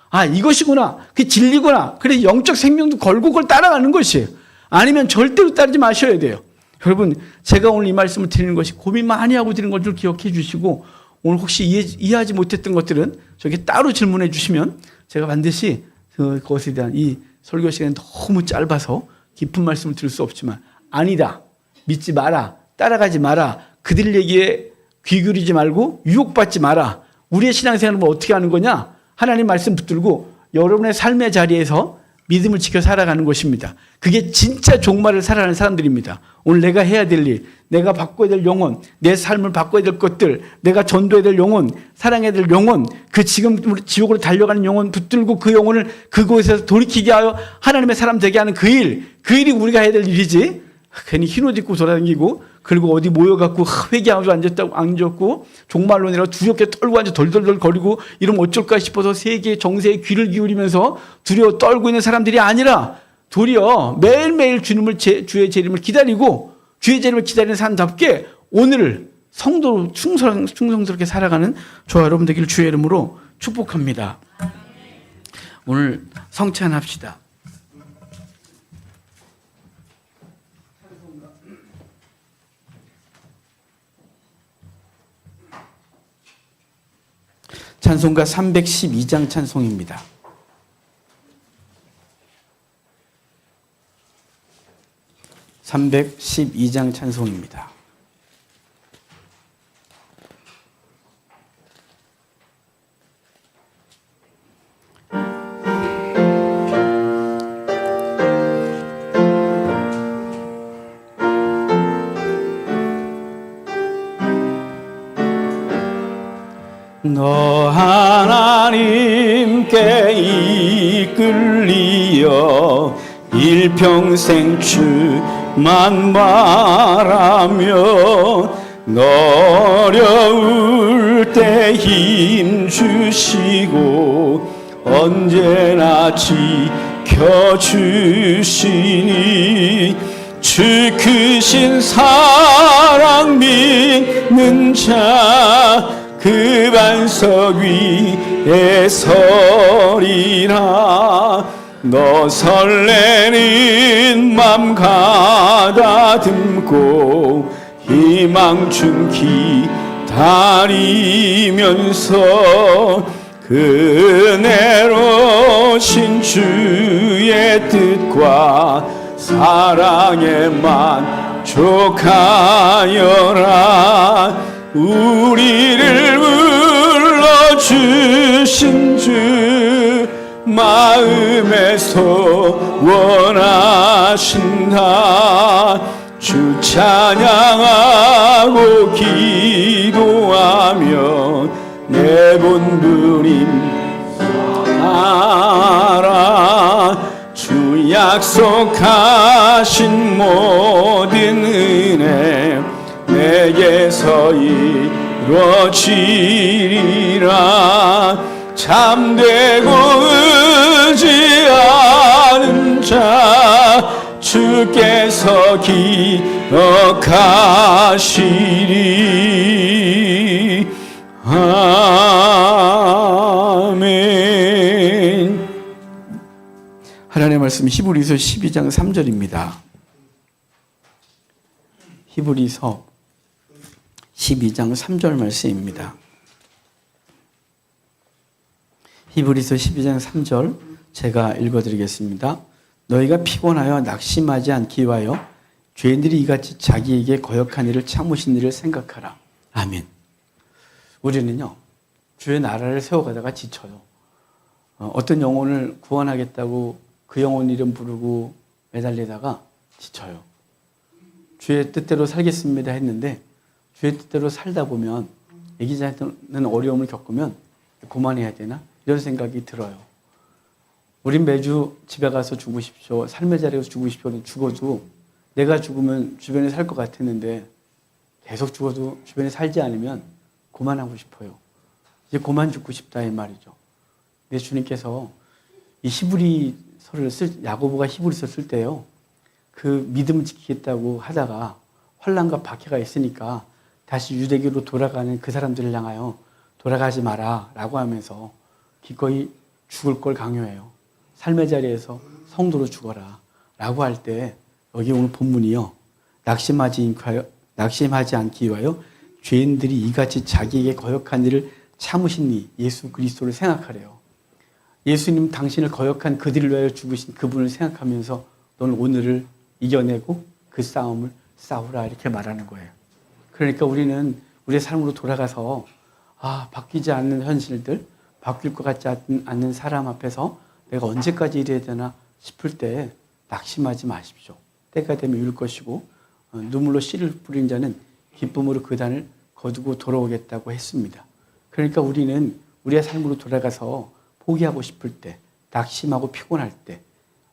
아, 이것이구나. 그게 진리구나. 그래 영적 생명도 걸고 그걸 따라가는 것이에요. 아니면 절대로 따르지 마셔야 돼요. 여러분, 제가 오늘 이 말씀을 드리는 것이 고민 많이 하고 드리는 것을 기억해 주시고, 오늘 혹시 이해하지 못했던 것들은 저기 따로 질문해 주시면 제가 반드시 그것에 대한 이 설교 시간이 너무 짧아서 깊은 말씀을 드릴 수 없지만, 아니다, 믿지 마라, 따라가지 마라, 그들 얘기에 귀 기울이지 말고 유혹받지 마라. 우리의 신앙생활은 뭐 어떻게 하는 거냐? 하나님 말씀 붙들고 여러분의 삶의 자리에서 믿음을 지켜 살아가는 것입니다. 그게 진짜 종말을 살아가는 사람들입니다. 오늘 내가 해야 될 일, 내가 바꿔야 될 영혼, 내 삶을 바꿔야 될 것들, 내가 전도해야 될 영혼, 사랑해야 될 영혼, 그 지금 지옥으로 달려가는 영혼 붙들고 그 영혼을 그곳에서 돌이키게 하여 하나님의 사람 되게 하는 그 일이 우리가 해야 될 일이지. 괜히 흰옷 입고 돌아다니고, 그리고 어디 모여갖고 회개하고 앉았고 종말론이라고 두렵게 떨고 앉아 덜덜덜 거리고 이러면 어쩔까 싶어서 세계의 정세에 귀를 기울이면서 두려워 떨고 있는 사람들이 아니라, 도리어 매일매일 주의 재림을 기다리고 주의 재림을 기다리는 사람답게 오늘을 성도로 충성스럽게 살아가는 저와 여러분 되기를 주의 이름으로 축복합니다. 오늘 성찬합시다. 찬송가 312장 찬송입니다. (312장) 찬송입니다. 너 하나님께 이끌리어 일평생 주만 바라며 어려울 때 힘 주시고 언제나 지켜주시니 주 크신 사랑 믿는 자 그 반석 위에 서리라. 너 설레는 맘 가다듬고 희망 중 기다리면서 그네로신 주의 뜻과 사랑에 만족하여라. 우리를 불러주신 주 마음에서 원하신다. 주 찬양하고 기도하며 내 본분임 알아. 주 약속하신 모든 은혜 내게서 이루어지리라. 참되고 의지하는 자 주께서 기억하시리. 아멘. 하나님의 말씀 히브리서 12장 3절입니다. 히브리서 12장 3절 말씀입니다. 히브리서 12장 3절 제가 읽어드리겠습니다. 너희가 피곤하여 낙심하지 않기 위하여 죄인들이 이같이 자기에게 거역한 일을 참으신 일을 생각하라. 아멘. 우리는요, 주의 나라를 세워가다가 지쳐요. 어떤 영혼을 구원하겠다고 그 영혼 이름 부르고 매달리다가 지쳐요. 주의 뜻대로 살겠습니다 했는데 주의 뜻대로 살다 보면 애기자는 어려움을 겪으면 그만해야 되나? 이런 생각이 들어요. 우린 매주 집에 가서 죽으십시오. 삶의 자리에서 죽으십시오. 죽어도 내가 죽으면 주변에 살 것 같았는데 계속 죽어도 주변에 살지 않으면 그만하고 싶어요. 이제 그만 죽고 싶다 이 말이죠. 근데 주님께서 이 히브리서를 야고보가 히브리서 쓸 때요. 그 믿음을 지키겠다고 하다가 환난과 박해가 있으니까 다시 유대교로 돌아가는 그 사람들을 향하여 돌아가지 마라 라고 하면서 기꺼이 죽을 걸 강요해요. 삶의 자리에서 성도로 죽어라 라고 할 때 여기 오늘 본문이요. 낙심하지 않기 위하여 죄인들이 이같이 자기에게 거역한 일을 참으신 이 예수 그리스도를 생각하래요. 예수님 당신을 거역한 그들을 위하여 죽으신 그분을 생각하면서 너는 오늘을 이겨내고 그 싸움을 싸우라 이렇게 말하는 거예요. 그러니까 우리는 우리의 삶으로 돌아가서 바뀌지 않는 현실들, 바뀔 것 같지 않는 사람 앞에서 내가 언제까지 이래야 되나 싶을 때 낙심하지 마십시오. 때가 되면 이룰 것이고 눈물로 씨를 뿌린 자는 기쁨으로 그 단을 거두고 돌아오겠다고 했습니다. 그러니까 우리는 우리의 삶으로 돌아가서 포기하고 싶을 때, 낙심하고 피곤할 때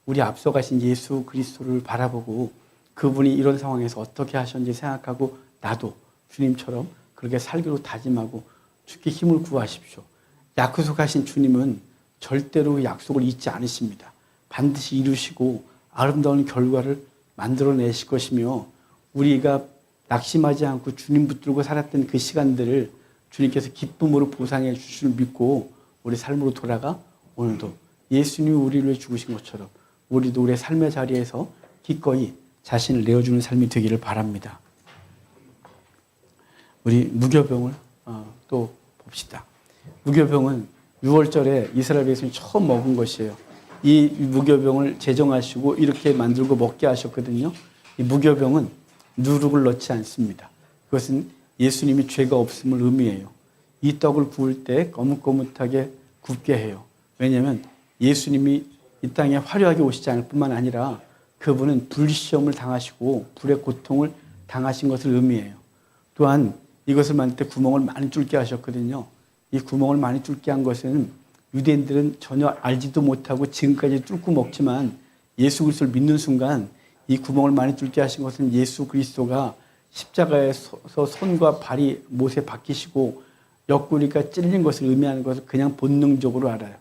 우리 앞서가신 예수 그리스도를 바라보고 그분이 이런 상황에서 어떻게 하셨는지 생각하고 나도 주님처럼 그렇게 살기로 다짐하고 주께 힘을 구하십시오. 약속하신 주님은 절대로 약속을 잊지 않으십니다. 반드시 이루시고 아름다운 결과를 만들어내실 것이며 우리가 낙심하지 않고 주님 붙들고 살았던 그 시간들을 주님께서 기쁨으로 보상해 주실 줄 믿고 우리 삶으로 돌아가 오늘도 예수님이 우리를 위해 죽으신 것처럼 우리도 우리의 삶의 자리에서 기꺼이 자신을 내어주는 삶이 되기를 바랍니다. 우리 무교병을 또 봅시다. 무교병은 6월절에 이스라엘 백성이 처음 먹은 것이에요. 이 무교병을 제정하시고 이렇게 만들고 먹게 하셨거든요. 이 무교병은 누룩을 넣지 않습니다. 그것은 예수님이 죄가 없음을 의미해요. 이 떡을 구울 때 거뭇거뭇하게 굽게 해요. 왜냐하면 예수님이 이 땅에 화려하게 오시지 않을 뿐만 아니라 그분은 불시험을 당하시고 불의 고통을 당하신 것을 의미해요. 또한 이것을 만들 때 구멍을 많이 뚫게 하셨거든요. 이 구멍을 많이 뚫게 한 것은 유대인들은 전혀 알지도 못하고 지금까지 뚫고 먹지만 예수 그리스도를 믿는 순간 이 구멍을 많이 뚫게 하신 것은 예수 그리스도가 십자가에서 손과 발이 못에 박히시고 옆구리가 찔린 것을 의미하는 것을 그냥 본능적으로 알아요.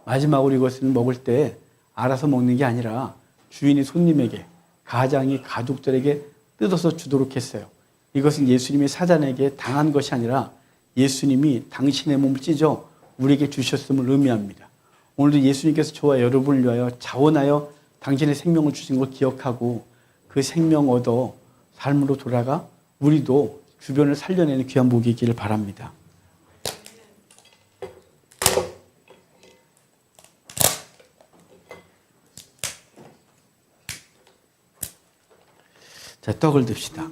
마지막으로 이것을 먹을 때 알아서 먹는 게 아니라 주인이 손님에게, 가장이 가족들에게 뜯어서 주도록 했어요. 이것은 예수님이 사단에게 당한 것이 아니라 예수님이 당신의 몸을 찢어 우리에게 주셨음을 의미합니다. 오늘도 예수님께서 저와 여러분을 위하여 자원하여 당신의 생명을 주신 걸 기억하고 그 생명 얻어 삶으로 돌아가 우리도 주변을 살려내는 귀한 복이 있기를 바랍니다. 자, 떡을 듭시다.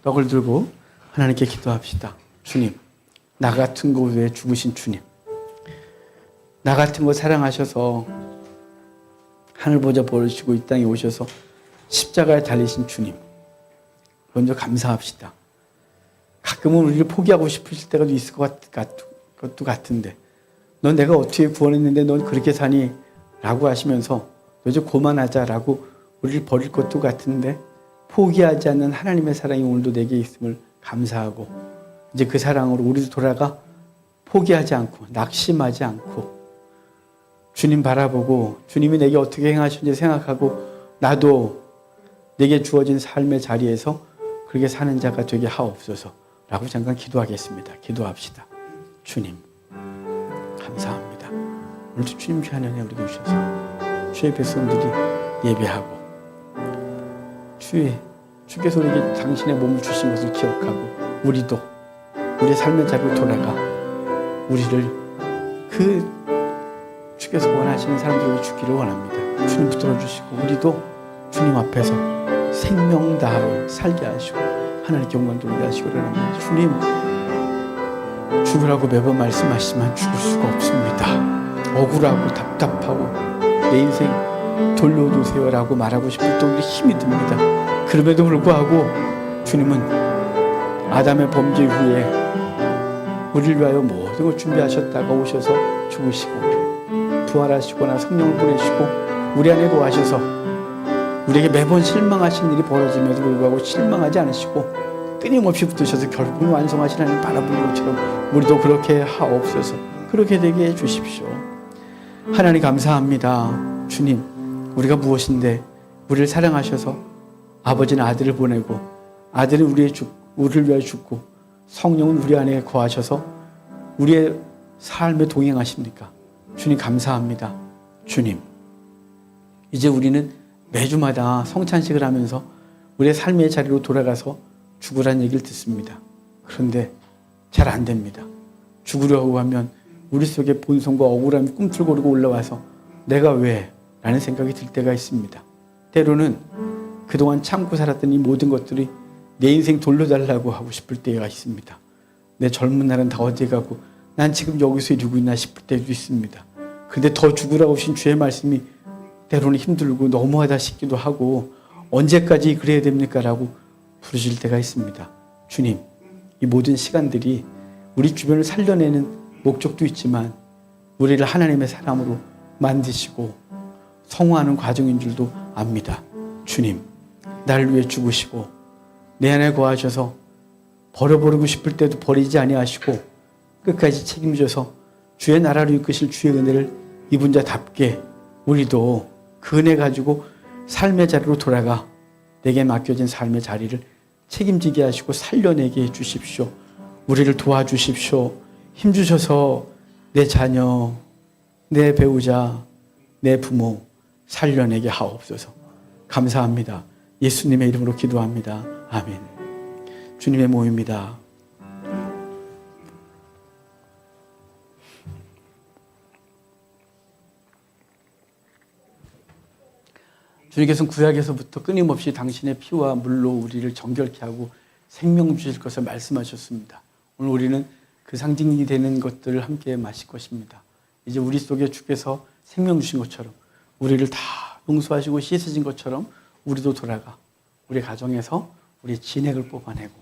떡을 들고 하나님께 기도합시다. 주님, 나 같은 거 위해 죽으신 주님, 나 같은 거 사랑하셔서 하늘 보좌 버리시고 이 땅에 오셔서 십자가에 달리신 주님, 먼저 감사합시다. 가끔은 우리를 포기하고 싶으실 때가 있을 것도 같은데 넌 내가 어떻게 구원했는데 넌 그렇게 사니? 라고 하시면서 너 이제 그만하자라고 우리를 버릴 것도 같은데 포기하지 않는 하나님의 사랑이 오늘도 내게 있음을 감사하고 이제 그 사랑으로 우리도 돌아가 포기하지 않고 낙심하지 않고 주님 바라보고 주님이 내게 어떻게 행하셨는지 생각하고 나도 내게 주어진 삶의 자리에서 그렇게 사는 자가 되게 하옵소서 라고 잠깐 기도하겠습니다. 기도합시다. 주님 감사합니다. 오늘도 주님 귀한 은혜 우리에게 주셔서 주의 백성들이 예배하고 주께서 우리에게 당신의 몸을 주신 것을 기억하고 우리도 우리의 삶의 자리로 돌아가 우리를 그 주께서 원하시는 사람들에게 주기를 원합니다. 주님 붙들어 주시고 우리도 주님 앞에서 생명 다하여 살게 하시고 하나님께 영광 돌리게 하시기를 원합니다. 주님 죽으라고 매번 말씀하시지만 죽을 수가 없습니다. 억울하고 답답하고 내 인생 돌려주세요라고 말하고 싶을 때 우리 힘이 듭니다. 그럼에도 불구하고 주님은 아담의 범죄 후에 우리를 위하여 모든 걸 준비하셨다가 오셔서 죽으시고 부활하시거나 성령을 보내시고 우리 안에 거하셔서 우리에게 매번 실망하신 일이 벌어짐에도 불구하고 실망하지 않으시고 끊임없이 붙으셔서 결국은 완성하시는 하나님 바라보는 것처럼 우리도 그렇게 하옵소서. 그렇게 되게 해주십시오. 하나님 감사합니다. 주님 우리가 무엇인데 우리를 사랑하셔서 아버지는 아들을 보내고 아들은 우리를 위하여 죽고 성령은 우리 안에 거하셔서 우리의 삶에 동행하십니까? 주님 감사합니다. 주님, 이제 우리는 매주마다 성찬식을 하면서 우리의 삶의 자리로 돌아가서 죽으란 얘기를 듣습니다. 그런데 잘 안 됩니다. 죽으려고 하면 우리 속에 본성과 억울함이 꿈틀거리고 올라와서 내가 왜? 라는 생각이 들 때가 있습니다. 때로는 그동안 참고 살았던 이 모든 것들이 내 인생 돌려달라고 하고 싶을 때가 있습니다. 내 젊은 날은 다 어디 가고 난 지금 여기서 이러고 있나 싶을 때도 있습니다. 그런데 더 죽으라고 하신 주의 말씀이 때로는 힘들고 너무하다 싶기도 하고 언제까지 그래야 됩니까? 라고 부르실 때가 있습니다. 주님, 이 모든 시간들이 우리 주변을 살려내는 목적도 있지만 우리를 하나님의 사람으로 만드시고 성화하는 과정인 줄도 압니다. 주님, 나를 위해 죽으시고 내 안에 거하셔서 버려버리고 싶을 때도 버리지 아니하시고 끝까지 책임져서 주의 나라로 이끄실 주의 은혜를 입은 자답게 우리도 그 은혜 가지고 삶의 자리로 돌아가 내게 맡겨진 삶의 자리를 책임지게 하시고 살려내게 해주십시오. 우리를 도와주십시오. 힘주셔서 내 자녀, 내 배우자, 내 부모 살려내게 하옵소서. 감사합니다. 예수님의 이름으로 기도합니다. 아멘. 주님의 모입니다. 주님께서는 구약에서부터 끊임없이 당신의 피와 물로 우리를 정결케 하고 생명 주실 것을 말씀하셨습니다. 오늘 우리는 그 상징이 되는 것들을 함께 마실 것입니다. 이제 우리 속에 주께서 생명 주신 것처럼 우리를 다 용서하시고 씻으신 것처럼 우리도 돌아가 우리 가정에서 우리 진액을 뽑아내고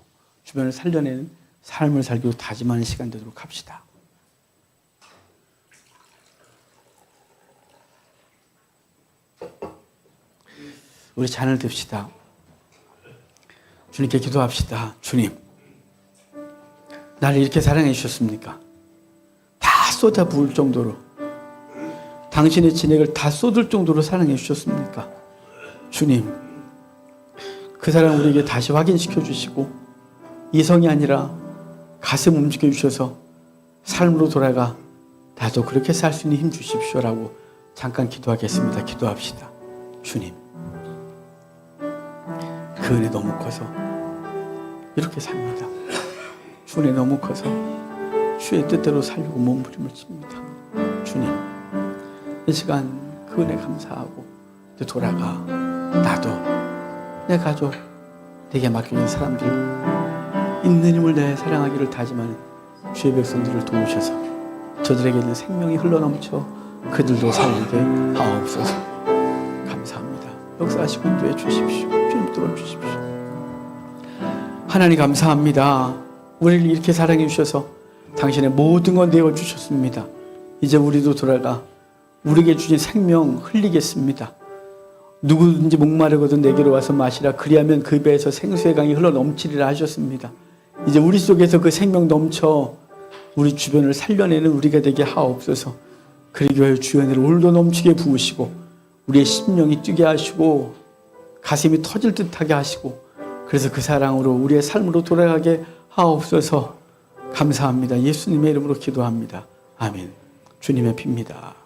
주변을 살려내는 삶을 살기로 다짐하는 시간 되도록 합시다. 우리 잔을 듭시다. 주님께 기도합시다. 주님, 나를 이렇게 사랑해 주셨습니까? 다 쏟아 부을 정도로 당신의 진액을 다 쏟을 정도로 사랑해 주셨습니까? 주님, 그 사랑 우리에게 다시 확인시켜 주시고 이성이 아니라 가슴 움직여 주셔서 삶으로 돌아가 나도 그렇게 살 수 있는 힘 주십시오라고 잠깐 기도하겠습니다. 기도합시다. 주님, 그 은혜 너무 커서 이렇게 삽니다. 주 은혜 너무 커서 주의 뜻대로 살려고 몸부림을 칩니다. 주님, 이 시간 그 은혜 감사하고 또 돌아가 나도 내 가족 내게 맡겨진 사람들 있는 힘을 내어 사랑하기를 다짐하는 주의 백성들을 도우셔서 저들에게는 생명이 흘러넘쳐 그들도 살리게 하옵소서. 감사합니다. 역사하시고 인도해 주십시오. 주님 도와주십시오. 하나님 감사합니다. 우리를 이렇게 사랑해 주셔서 당신의 모든 걸 내어주셨습니다. 이제 우리도 돌아가 우리에게 주신 생명 흘리겠습니다. 누구든지 목마르거든 내게로 와서 마시라. 그리하면 그 배에서 생수의 강이 흘러넘치리라 하셨습니다. 이제 우리 속에서 그 생명 넘쳐 우리 주변을 살려내는 우리가 되게 하옵소서. 그리고 주의 은혜를 올도 넘치게 부으시고 우리의 심령이 뛰게 하시고 가슴이 터질 듯하게 하시고 그래서 그 사랑으로 우리의 삶으로 돌아가게 하옵소서. 감사합니다. 예수님의 이름으로 기도합니다. 아멘. 주님의 피입니다.